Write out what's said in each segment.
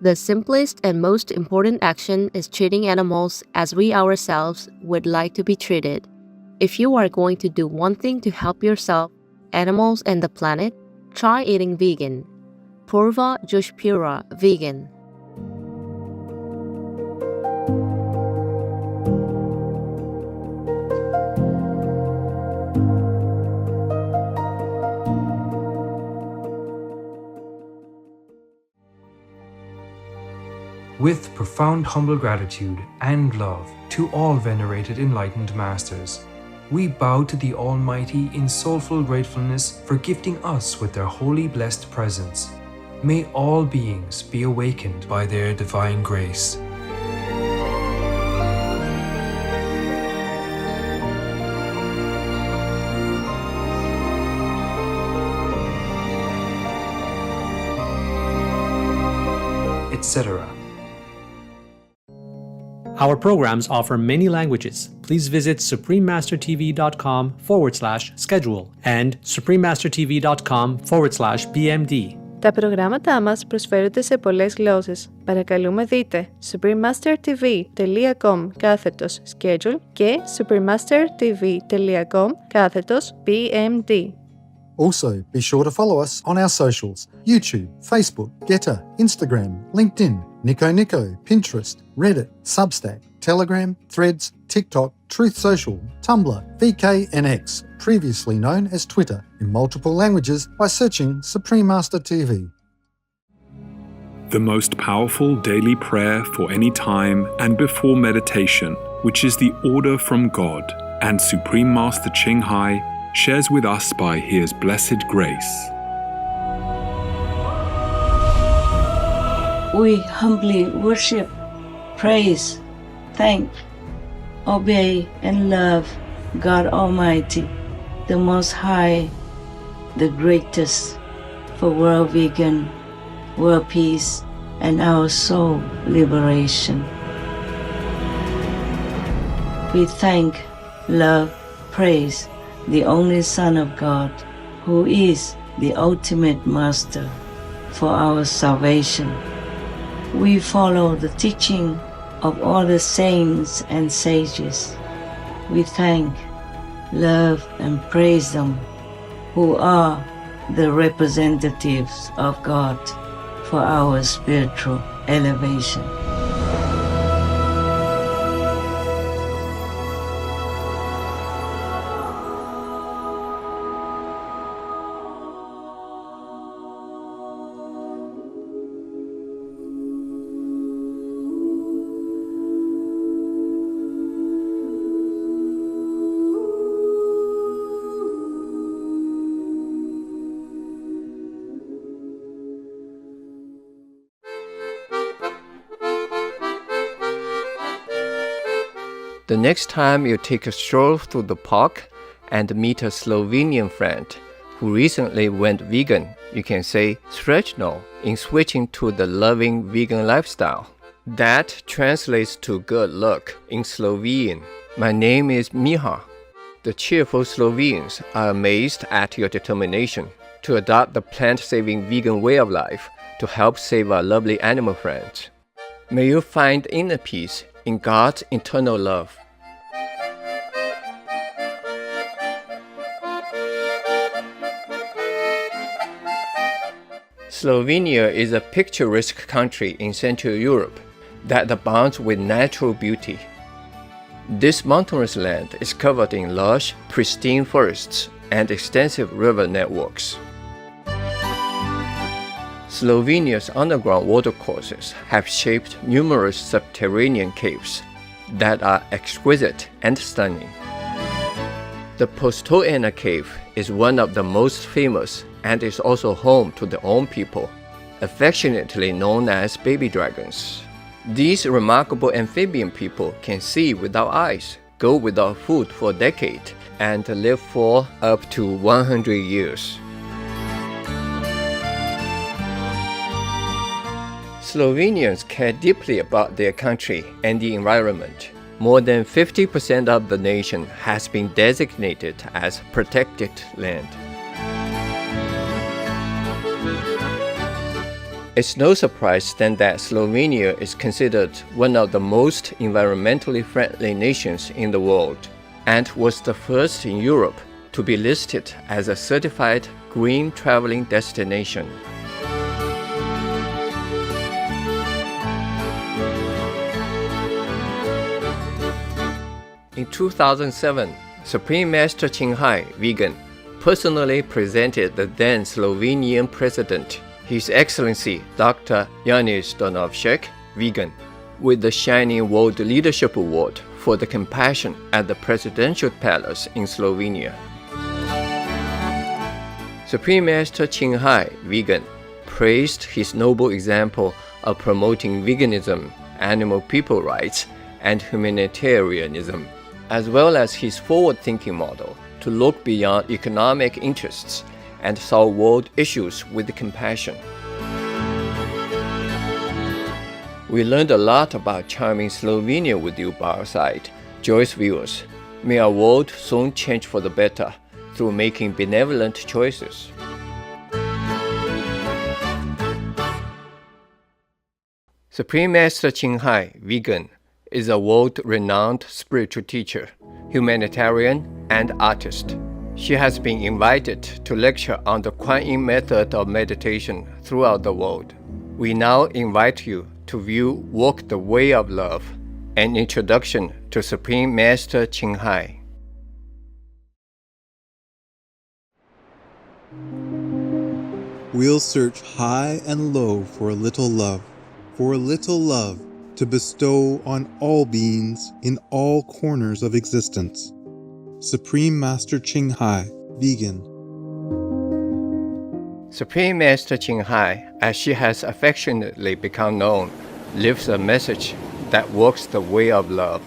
The simplest and most important action is treating animals as we ourselves would like to be treated. If you are going to do one thing to help yourself, animals, and the planet, try eating vegan. Purva Jushpura Vegan. With profound humble gratitude and love to all venerated enlightened masters, we bow to the Almighty in soulful gratefulness for gifting us with their holy blessed presence. May all beings be awakened by their divine grace. Etc. Our programs offer many languages. Please visit suprememastertv.com/schedule and suprememastertv.com/BMD. Τα προγράμματά μας προσφέρονται σε πολλές γλώσσες. Παρακαλούμε δείτε suprememastertv.com/schedule και suprememastertv.com/BMD. Also, be sure to follow us on our socials: YouTube, Facebook, Getter, Instagram, LinkedIn, Nico, Pinterest, Reddit, Substack, Telegram, Threads, TikTok, Truth Social, Tumblr, VK and X, previously known as Twitter, in multiple languages by searching Supreme Master TV. The most powerful daily prayer for any time and before meditation, which is the order from God, and Supreme Master Ching Hai shares with us by His blessed grace. We humbly worship, praise, thank, obey, and love God Almighty, the Most High, the greatest, for world vegan, world peace, and our soul liberation. We thank, love, praise the only Son of God, who is the ultimate Master for our salvation. We follow the teaching of all the saints and sages. We thank, love, and praise them, who are the representatives of God for our spiritual elevation. The next time you take a stroll through the park and meet a Slovenian friend who recently went vegan, you can say "srećno" in switching to the loving vegan lifestyle. That translates to good luck in Slovene. My name is Miha. The cheerful Slovenes are amazed at your determination to adopt the plant-saving vegan way of life to help save our lovely animal friends. May you find inner peace in God's eternal love. Slovenia is a picturesque country in Central Europe that abounds with natural beauty. This mountainous land is covered in lush, pristine forests and extensive river networks. Slovenia's underground watercourses have shaped numerous subterranean caves that are exquisite and stunning. The Postojna cave is one of the most famous and is also home to the Om people, affectionately known as baby dragons. These remarkable amphibian people can see without eyes, go without food for a decade, and live for up to 100 years. Slovenians care deeply about their country and the environment. More than 50% of the nation has been designated as protected land. It's no surprise then that Slovenia is considered one of the most environmentally friendly nations in the world and was the first in Europe to be listed as a certified green traveling destination. In 2007, Supreme Master Qinghai, vegan, personally presented the then Slovenian President, His Excellency Dr. Janez Drnovšek, vegan, with the Shining World Leadership Award for the compassion at the Presidential Palace in Slovenia. Supreme Master Qinghai, vegan, praised his noble example of promoting veganism, animal people rights, and humanitarianism, as well as his forward-thinking model to look beyond economic interests and solve world issues with compassion. We learned a lot about charming Slovenia with you by our side, joyous viewers. May our world soon change for the better through making benevolent choices. Supreme Master Qinghai, vegan, is a world-renowned spiritual teacher, humanitarian, and artist. She has been invited to lecture on the Kuan Yin method of meditation throughout the world. We now invite you to view Walk the Way of Love, an introduction to Supreme Master Qinghai. We'll search high and low for a little love to bestow on all beings in all corners of existence. Supreme Master Qinghai, vegan. Supreme Master Qinghai, as she has affectionately become known, lives a message that walks the way of love.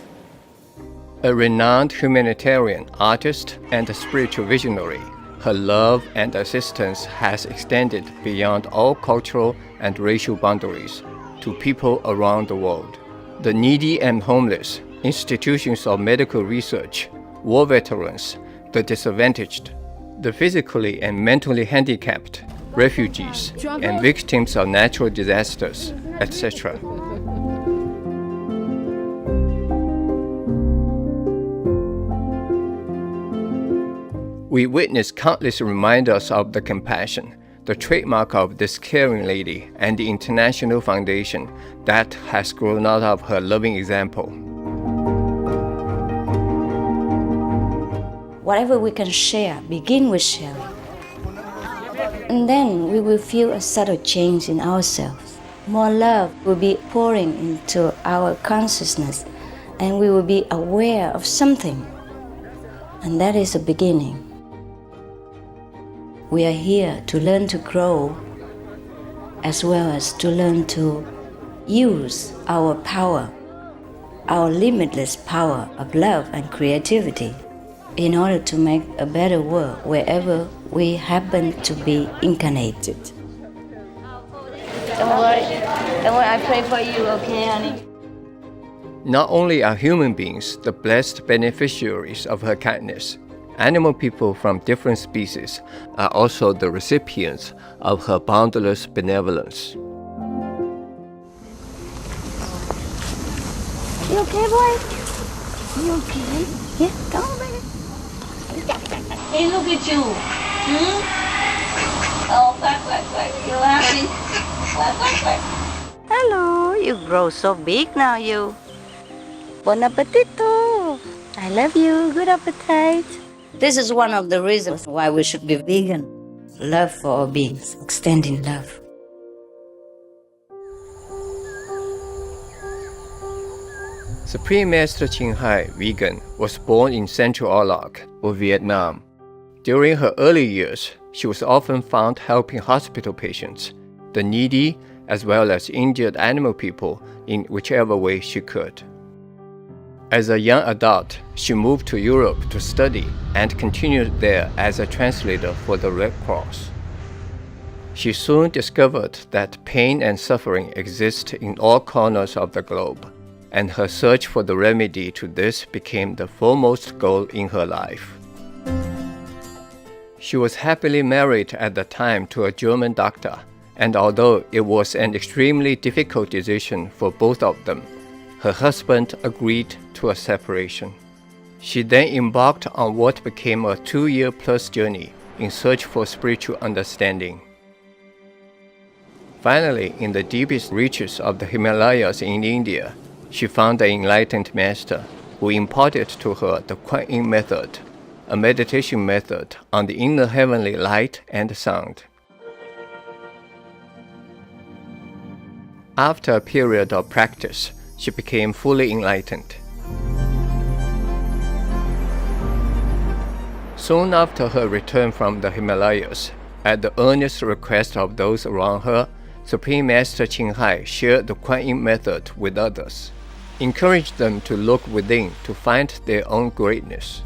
A renowned humanitarian, artist, and spiritual visionary, her love and assistance has extended beyond all cultural and racial boundaries to people around the world. The needy and homeless, institutions of medical research, war veterans, the disadvantaged, the physically and mentally handicapped, refugees, and victims of natural disasters, etc. We witness countless reminders of the compassion, the trademark of this caring lady and the international foundation that has grown out of her loving example. Whatever we can share, begin with sharing. And then we will feel a subtle change in ourselves. More love will be pouring into our consciousness, and we will be aware of something. And that is a beginning. We are here to learn to grow, as well as to learn to use our power, our limitless power of love and creativity, in order to make a better world wherever we happen to be incarnated. Don't worry, I pray for you, okay, honey? Not only are human beings the blessed beneficiaries of her kindness, animal people from different species are also the recipients of her boundless benevolence. You okay, boy? You okay? Yeah, come on, baby. Hey, look at you. Oh, quack. You happy? Quack. Hello, you grow so big now, you. Bon appetito. I love you. Good appetite. This is one of the reasons why we should be vegan. Love for all beings, extending love. Supreme Master Qinghai, vegan, was born in Central Orlog, or Vietnam. During her early years, she was often found helping hospital patients, the needy, as well as injured animal people in whichever way she could. As a young adult, she moved to Europe to study and continued there as a translator for the Red Cross. She soon discovered that pain and suffering exist in all corners of the globe, and her search for the remedy to this became the foremost goal in her life. She was happily married at the time to a German doctor And although it was an extremely difficult decision for both of them, her husband agreed to a separation. She then embarked on what became a 2-year-plus journey in search for spiritual understanding. Finally, in the deepest reaches of the Himalayas in India, she found an enlightened master who imparted to her the Kuan Yin method, a meditation method on the inner heavenly light and sound. After a period of practice, she became fully enlightened. Soon after her return from the Himalayas, at the earnest request of those around her, Supreme Master Ching Hai shared the Kuan Yin method with others, encouraged them to look within to find their own greatness.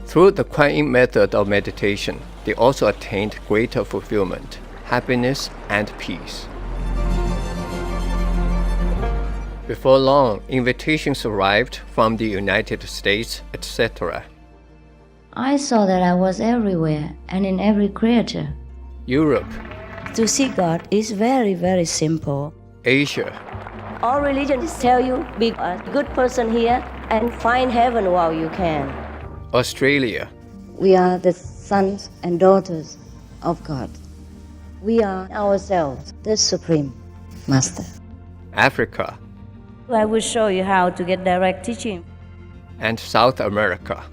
Through the Kuan Yin method of meditation, they also attained greater fulfillment, happiness, and peace. Before long, invitations arrived from the United States, etc. I saw that I was everywhere and in every creature. Europe, To see God is very, very simple. Asia, All religions tell you be a good person here and find heaven while you can. Australia, We are the sons and daughters of God. We are ourselves the Supreme Master. Africa, I will show you how to get direct teaching. and South America.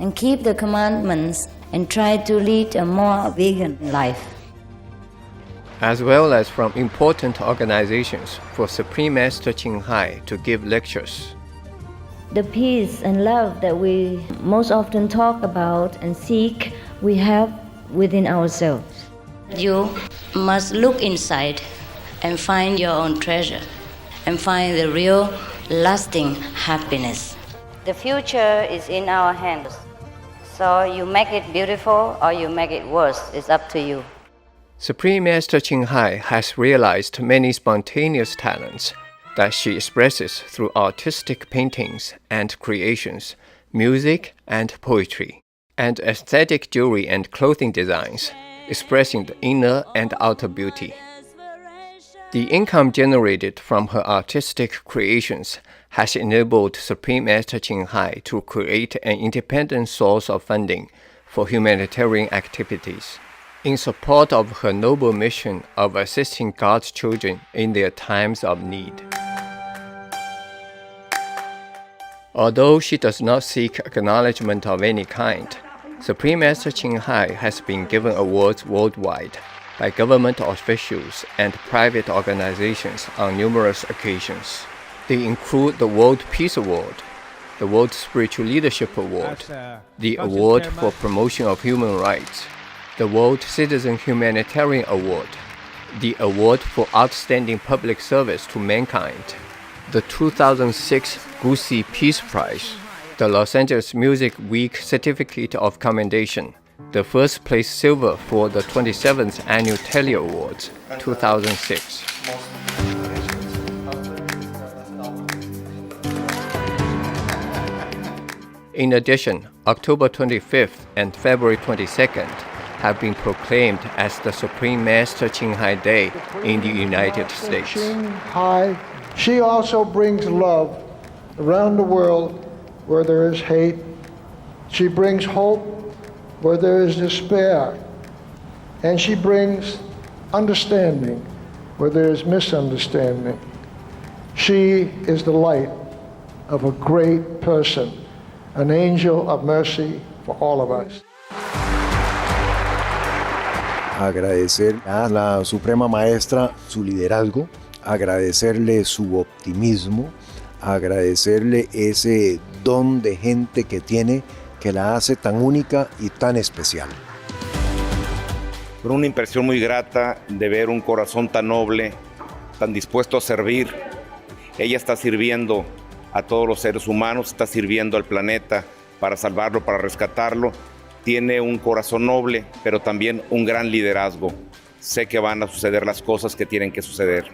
And keep the commandments and try to lead a more vegan life. As well as from important organizations for Supreme Master Ching Hai to give lectures. The peace and love that we most often talk about and seek, we have within ourselves. You must look inside and find your own treasure and find the real lasting happiness. The future is in our hands. So you make it beautiful or you make it worse, it's up to you. Supreme Master Ching Hai has realized many spontaneous talents that she expresses through artistic paintings and creations, music and poetry, and aesthetic jewelry and clothing designs, expressing the inner and outer beauty. The income generated from her artistic creations has enabled Supreme Master Ching Hai to create an independent source of funding for humanitarian activities in support of her noble mission of assisting God's children in their times of need. Although she does not seek acknowledgement of any kind, Supreme Master Ching Hai has been given awards worldwide by government officials and private organizations on numerous occasions. They include the World Peace Award, the World Spiritual Leadership Award, the Award for Promotion of Human Rights, the World Citizen Humanitarian Award, the Award for Outstanding Public Service to Mankind, the 2006 Gusi Peace Prize, the Los Angeles Music Week Certificate of Commendation, the first place silver for the 27th Annual Telly Awards, 2006. In addition, October 25th and February 22nd have been proclaimed as the Supreme Master Ching Hai Day in the United States. Ching Hai, she also brings love around the world where there is hate. She brings hope where there is despair. And she brings understanding where there is misunderstanding. She is the light of a great person, an angel of mercy for all of us. Agradecer a la Suprema Maestra su liderazgo, agradecerle su optimismo, agradecerle ese don de gente que tiene que la hace tan única y tan especial. Una impresión muy grata de ver un corazón tan noble, tan dispuesto a servir. Ella está sirviendo a todos los seres humanos, está sirviendo al planeta para salvarlo, para rescatarlo. Tiene un corazón noble, pero también un gran liderazgo. Sé que van a suceder las cosas que tienen que suceder.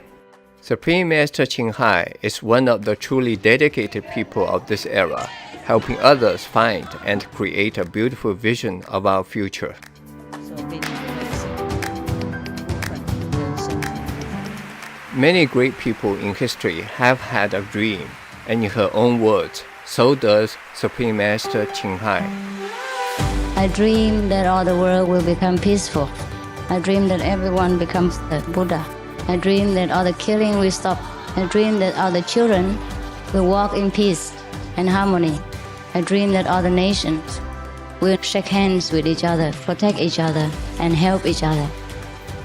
Supreme Master Ching Hai is one of the truly dedicated people of this era, helping others find and create a beautiful vision of our future. Many great people in history have had a dream, and in her own words, so does Supreme Master Qinghai. I dream that all the world will become peaceful. I dream that everyone becomes a Buddha. I dream that all the killing will stop. I dream that all the children will walk in peace and harmony. I dream that all the nations will shake hands with each other, protect each other, and help each other.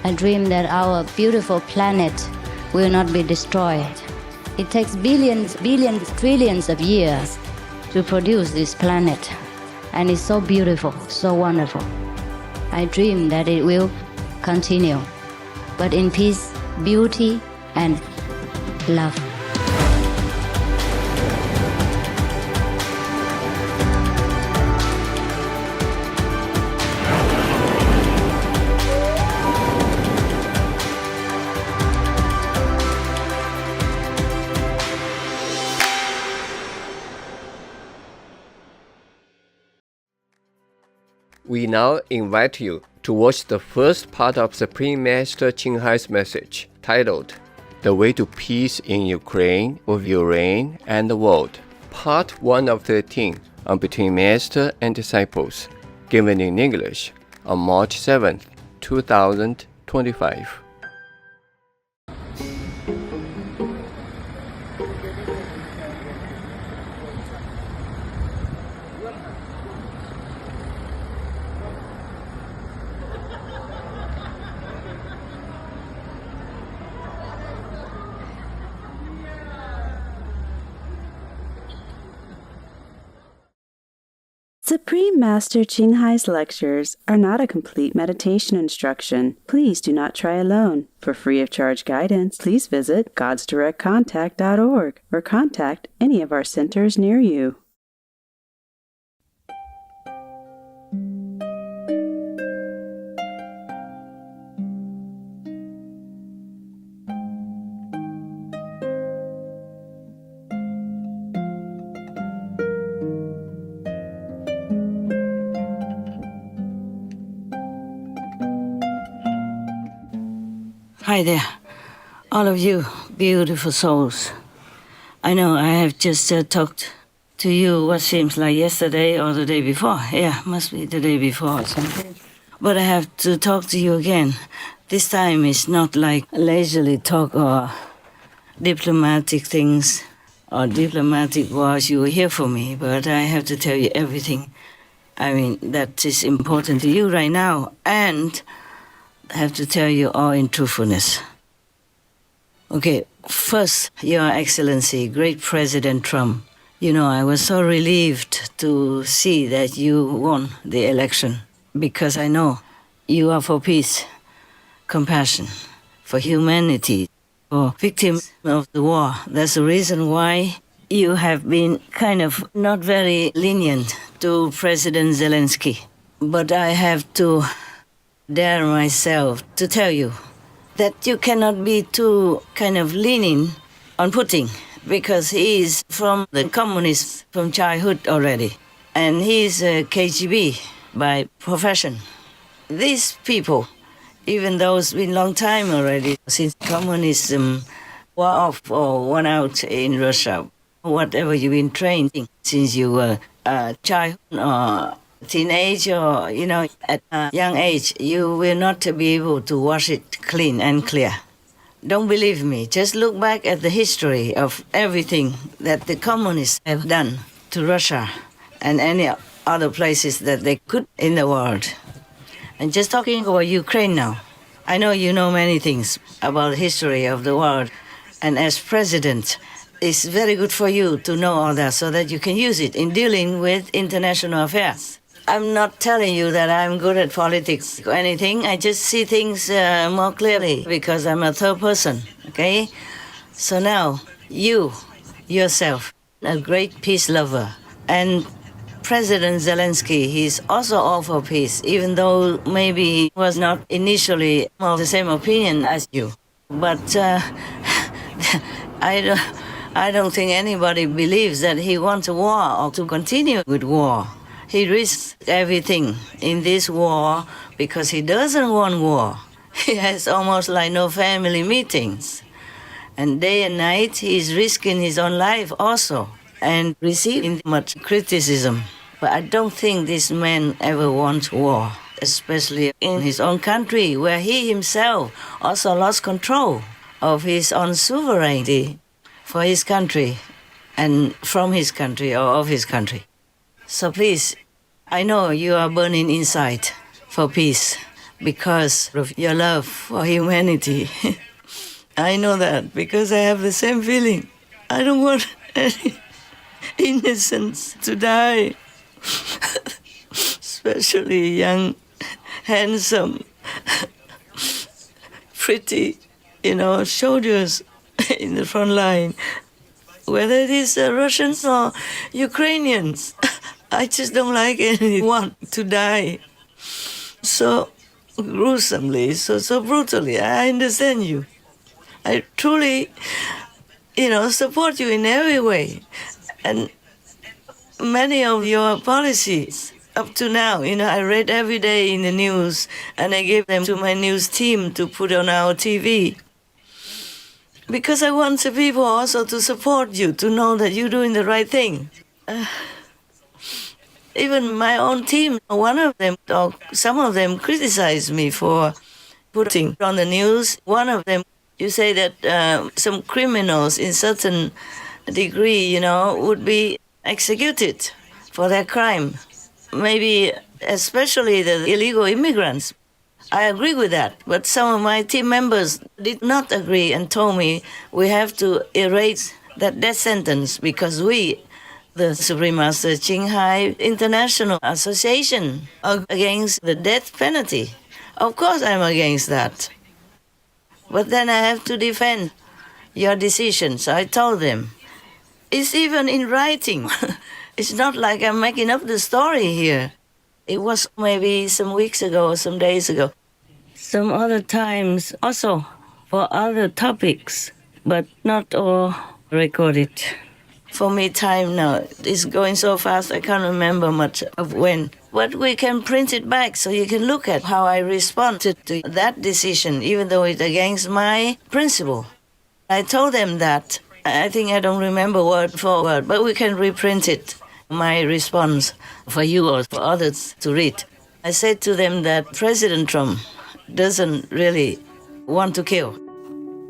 I dream that our beautiful planet will not be destroyed. It takes billions, trillions of years to produce this planet, and it's so beautiful, so wonderful. I dream that it will continue, but in peace, beauty, and love. We now invite you to watch the first part of Supreme Master Qinghai's message, titled The Way to Peace in Ukraine, with Ukraine and the World, Part 1 of 13 on Between Master and Disciples, given in English on March 7th, 2025. Supreme Master Qinghai's lectures are not a complete meditation instruction. Please do not try alone. For free of charge guidance, please visit godsdirectcontact.org or contact any of our centers near you. Hi there, all of you beautiful souls. I know I have just talked to you what seems like yesterday or the day before. Yeah, must be the day before or something. But I have to talk to you again. This time it's not like leisurely talk or diplomatic things or diplomatic words you will hear from me, but I have to tell you everything. I mean, that is important to you right now, and I have to tell you all in truthfulness. Okay, first, Your Excellency, great President Trump. You know, I was so relieved to see that you won the election, because I know you are for peace, compassion, for humanity, for victims of the war. That's the reason why you have been kind of not very lenient to President Zelensky. But I have to dare myself to tell you that you cannot be too kind of leaning on Putin, because he is from the communists from childhood already, and he's a KGB by profession. These people, even though it's been a long time already since communism wore off or won out in Russia, whatever you've been trained in since you were a child or teenage, or, you know, at a young age, you will not be able to wash it clean and clear. Don't believe me. Just look back at the history of everything that the communists have done to Russia and any other places that they could in the world. And just talking about Ukraine now, I know you know many things about the history of the world, and as president, it's very good for you to know all that so that you can use it in dealing with international affairs. I'm not telling you that I'm good at politics or anything. I just see things more clearly because I'm a third person, okay? So now, you, yourself, a great peace lover, and President Zelensky, he's also all for peace, even though maybe he was not initially of the same opinion as you. But I don't think anybody believes that he wants a war or to continue with war. He risks everything in this war because he doesn't want war. He has almost like no family meetings. And day and night he's risking his own life also and receiving much criticism. But I don't think this man ever wants war, especially in his own country where he himself also lost control of his own sovereignty for his country and from his country or of his country. So please, I know you are burning inside for peace because of your love for humanity. I know that because I have the same feeling. I don't want any innocents to die, especially young, handsome, pretty, soldiers in the front line, whether it is Russians or Ukrainians. I just don't like anyone to die so gruesomely, so brutally. I understand you. I truly, support you in every way. And many of your policies up to now, I read every day in the news and I gave them to my news team to put on our TV. Because I want the people also to support you, to know that you're doing the right thing. Even my own team, one of them, or some of them, criticized me for putting on the news. One of them, you say that some criminals in certain degree, would be executed for their crime. Maybe especially the illegal immigrants. I agree with that, but some of my team members did not agree and told me we have to erase that death sentence because we, the Supreme Master Qinghai International Association, are against the death penalty. Of course I'm against that. But then I have to defend your decisions. I told them. It's even in writing. It's not like I'm making up the story here. It was maybe some weeks ago or some days ago. Some other times also for other topics, but not all recorded. For me, time now is going so fast, I can't remember much of when. But we can print it back so you can look at how I responded to that decision, even though it's against my principle. I told them that. I think I don't remember word for word, but we can reprint it, my response, for you or for others to read. I said to them that President Trump doesn't really want to kill.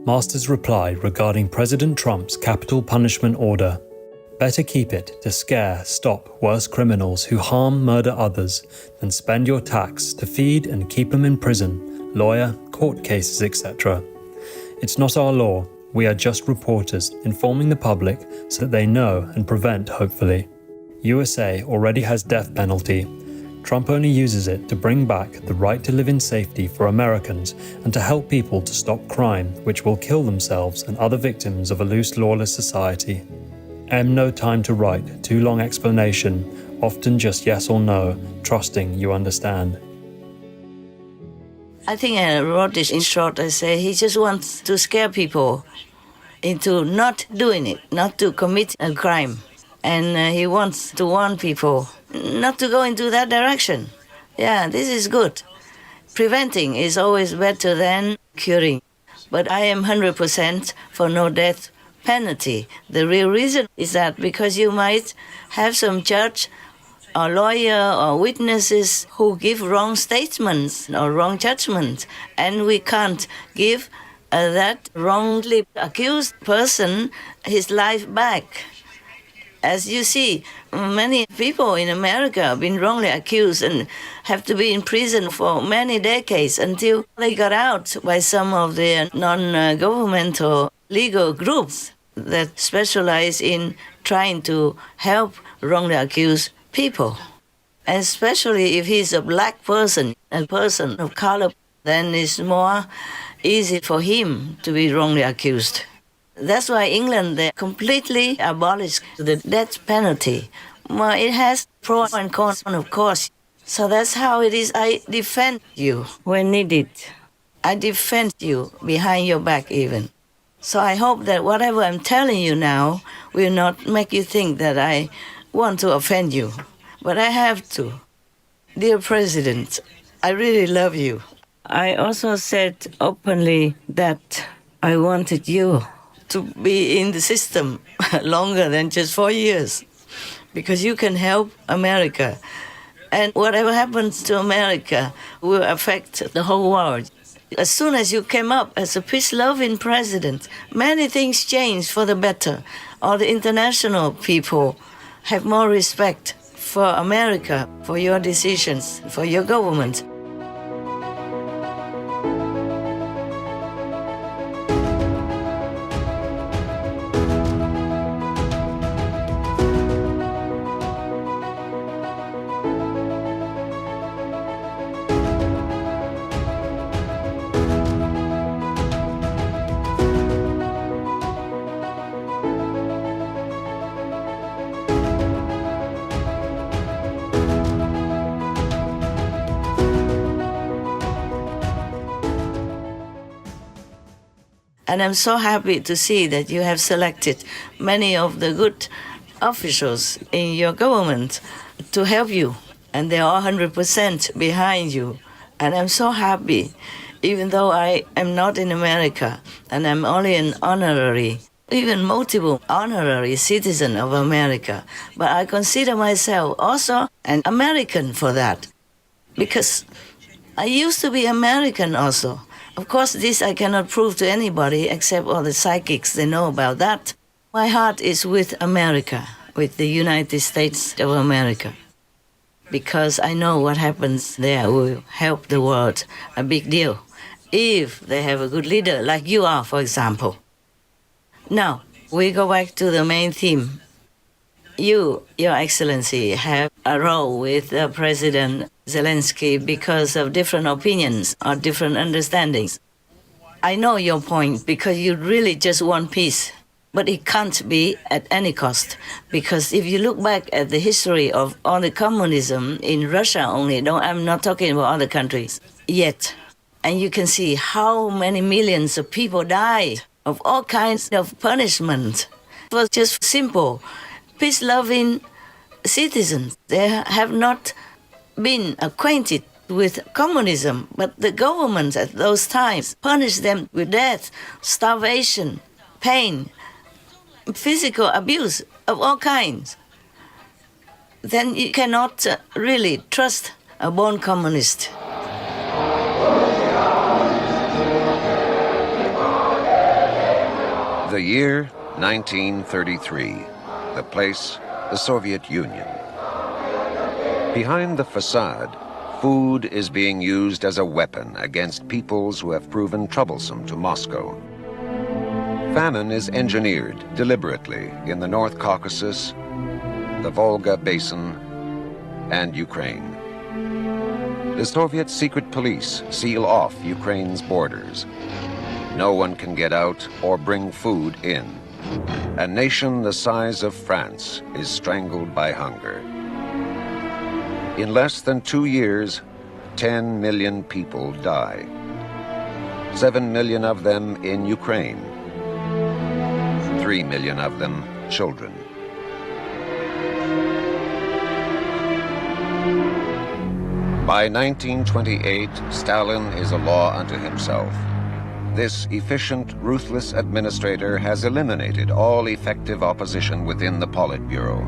Master's reply regarding President Trump's capital punishment order. Better keep it to scare, stop worse criminals who harm, murder others than spend your tax to feed and keep them in prison, lawyer, court cases, etc. It's not our law. We are just reporters informing the public so that they know and prevent, hopefully. USA already has death penalty. Trump only uses it to bring back the right to live in safety for Americans and to help people to stop crime, which will kill themselves and other victims of a loose, lawless society. No time to write too long explanation, often just yes or no, trusting you understand. I think I wrote this in short. I say he just wants to scare people into not doing it, not to commit a crime. And he wants to warn people not to go into that direction. Yeah, this is good. Preventing is always better than curing. But I am 100% for no death penalty. The real reason is that because you might have some judge or lawyer or witnesses who give wrong statements or wrong judgments, and we can't give that wrongly accused person his life back. As you see, many people in America have been wrongly accused and have to be in prison for many decades until they got out by some of the non-governmental legal groups that specialize in trying to help wrongly accused people. Especially if he's a black person, a person of color, then it's more easy for him to be wrongly accused. That's why England, they completely abolished the death penalty. Well, it has pros and cons, of course. So that's how it is. I defend you when needed. I defend you behind your back even. So I hope that whatever I'm telling you now will not make you think that I want to offend you. But I have to. Dear President, I really love you. I also said openly that I wanted you to be in the system longer than just 4 years, because you can help America. And whatever happens to America will affect the whole world. As soon as you came up as a peace-loving president, many things changed for the better. All the international people have more respect for America, for your decisions, for your government. And I'm so happy to see that you have selected many of the good officials in your government to help you. And they are 100% behind you. And I'm so happy, even though I am not in America and I'm only an honorary, even multiple honorary citizen of America. But I consider myself also an American for that. Because I used to be American also. Of course, this I cannot prove to anybody except all the psychics, they know about that. My heart is with America, with the United States of America, because I know what happens there will help the world a big deal, if they have a good leader like you are, for example. Now, we go back to the main theme. You, Your Excellency, have a role with President Zelensky because of different opinions or different understandings. I know your point because you really just want peace, but it can't be at any cost. Because if you look back at the history of all the communism in Russia only, no, I'm not talking about other countries yet, and you can see how many millions of people died of all kinds of punishment. It was just simple. Peace-loving citizens, they have not been acquainted with communism, but the governments at those times punished them with death, starvation, pain, physical abuse of all kinds. Then you cannot really trust a born communist. The year 1933. The place, the Soviet Union. Behind the facade, food is being used as a weapon against peoples who have proven troublesome to Moscow. Famine is engineered deliberately in the North Caucasus, the Volga Basin, and Ukraine. The Soviet secret police seal off Ukraine's borders. No one can get out or bring food in. A nation the size of France is strangled by hunger. In less than 2 years, 10 million people die. 7 million of them in Ukraine. 3 million of them children. By 1928, Stalin is a law unto himself. This efficient, ruthless administrator has eliminated all effective opposition within the Politburo.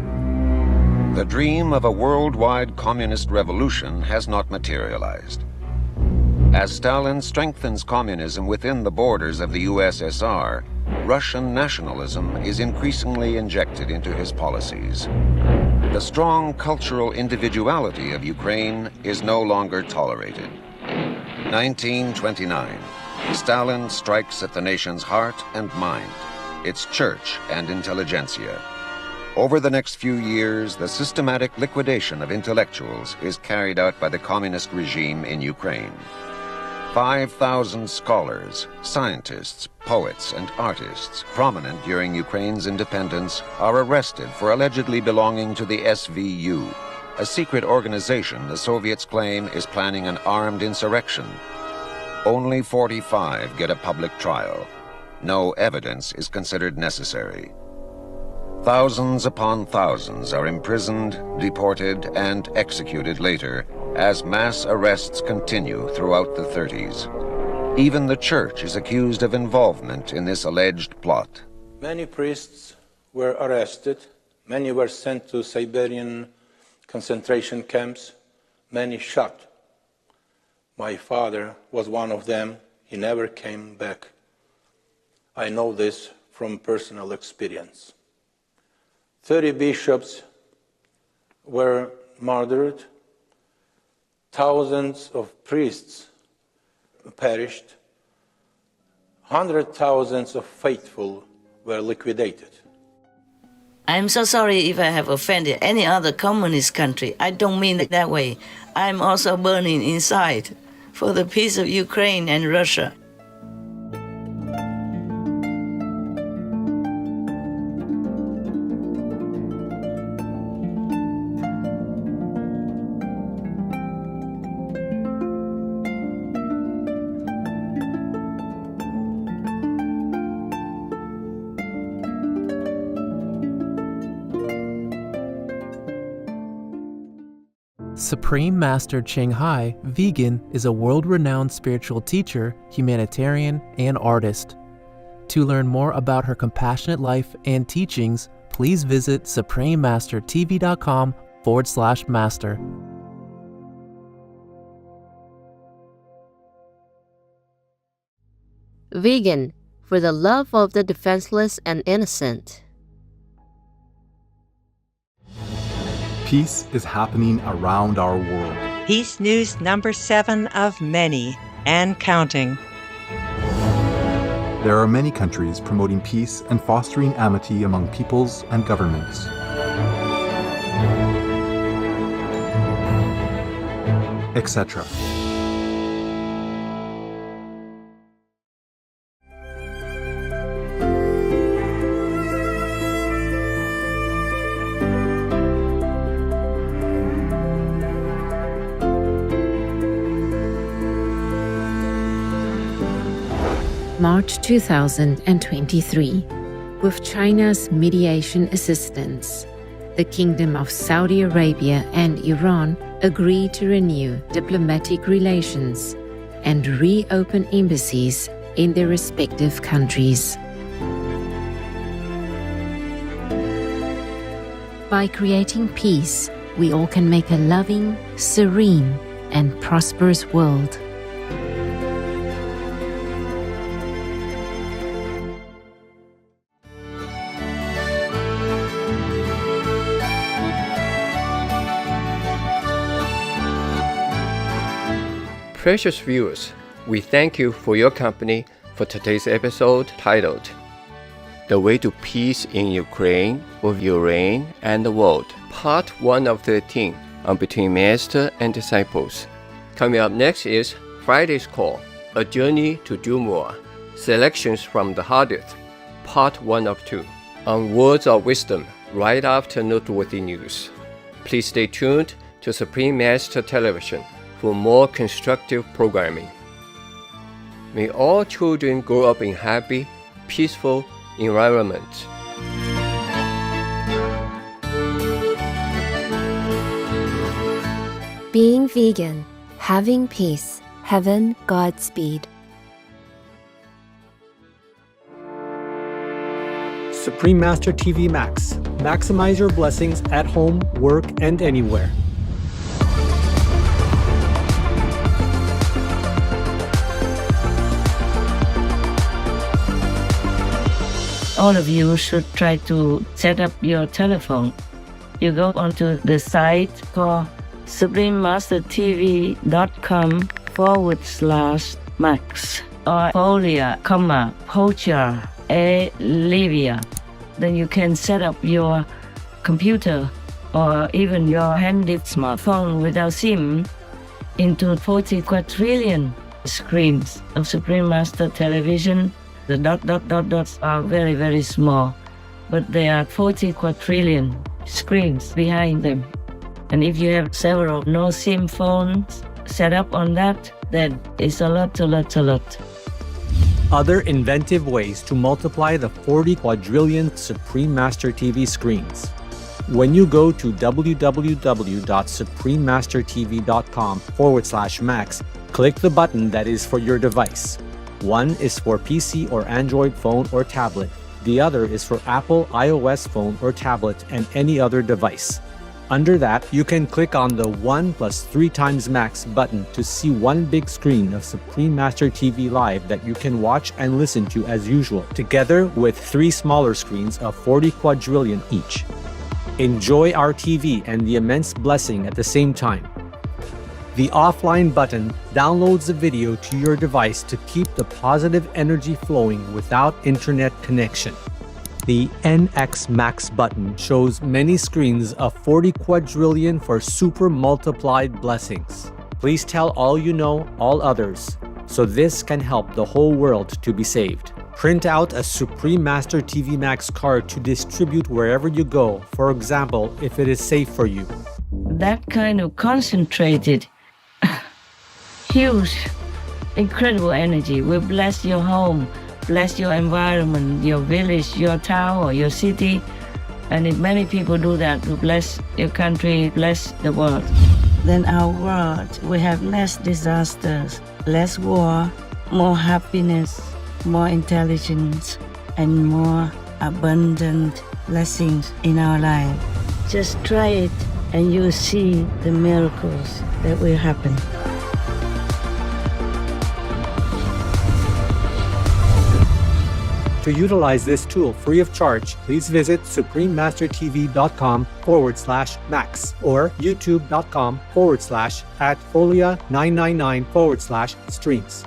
The dream of a worldwide communist revolution has not materialized. As Stalin strengthens communism within the borders of the USSR, Russian nationalism is increasingly injected into his policies. The strong cultural individuality of Ukraine is no longer tolerated. 1929. Stalin strikes at the nation's heart and mind, its church and intelligentsia. Over the next few years, the systematic liquidation of intellectuals is carried out by the communist regime in Ukraine. 5,000 scholars, scientists, poets, and artists prominent during Ukraine's independence are arrested for allegedly belonging to the SVU, a secret organization the Soviets claim is planning an armed insurrection. Only 45 get a public trial. no evidence is considered necessary. Thousands upon thousands are imprisoned, deported, and executed later as mass arrests continue throughout the 30s. Even the church is accused of involvement in this alleged plot. Many priests were arrested, many were sent to Siberian concentration camps, many shot. My father was one of them. He never came back. I know this from personal experience. 30 bishops were murdered. Thousands of priests perished. 100,000 of faithful were liquidated. I'm so sorry if I have offended any other communist country. I don't mean it that way. I'm also burning inside for the peace of Ukraine and Russia. Supreme Master Ching Hai, vegan, is a world-renowned spiritual teacher, humanitarian, and artist. To learn more about her compassionate life and teachings, please visit suprememastertv.com/master. Vegan, for the love of the defenseless and innocent. Peace is happening around our world. Peace News number 7 of many, and counting. There are many countries promoting peace and fostering amity among peoples and governments. Etc. March 2023. With China's mediation assistance, the Kingdom of Saudi Arabia and Iran agreed to renew diplomatic relations and reopen embassies in their respective countries. By creating peace, we all can make a loving, serene, and prosperous world. Precious viewers, we thank you for your company for today's episode titled The Way to Peace in Ukraine, with Ukraine and the World, Part 1 of 13 on Between Master and Disciples. Coming up next is Friday's Call, A Journey to Do More, Selections from the Hardest, Part 1 of 2, on Words of Wisdom right after Noteworthy News. Please stay tuned to Supreme Master Television for more constructive programming. May all children grow up in happy, peaceful environments. Being vegan, having peace, heaven, Godspeed. Supreme Master TV Max. Maximize your blessings at home, work, and anywhere. All of you should try to set up your telephone. You go onto the site called suprememastertv.com/max or Polia, Pocha, Livia. Then you can set up your computer or even your handy smartphone without SIM into 40 quadrillion screens of Supreme Master Television. The dots are very, very small, but there are 40 quadrillion screens behind them. And if you have several no-SIM phones set up on that, then it's a lot. other inventive ways to multiply the 40 quadrillion Supreme Master TV screens. When you go to www.suprememastertv.com/max, click the button that is for your device. One is for PC or Android phone or tablet. The other is for Apple iOS phone or tablet and any other device. Under that, you can click on the 1+3 max button to see one big screen of Supreme Master TV Live that you can watch and listen to as usual, together with 3 smaller screens of 40 quadrillion each. Enjoy our TV and the immense blessing at the same time. The offline button downloads the video to your device to keep the positive energy flowing without internet connection. The NX Max button shows many screens of 40 quadrillion for super multiplied blessings. Please tell all you know, all others, so this can help the whole world to be saved. Print out a Supreme Master TV Max card to distribute wherever you go, for example, if it is safe for you. That kind of concentrated, huge, incredible energy will bless your home, bless your environment, your village, your town, or your city. And if many people do that, will bless your country, bless the world. Then our world will have less disasters, less war, more happiness, more intelligence, and more abundant blessings in our life. Just try it and you'll see the miracles that will happen. To utilize this tool free of charge, please visit suprememastertv.com/max or youtube.com/@folia999/streams.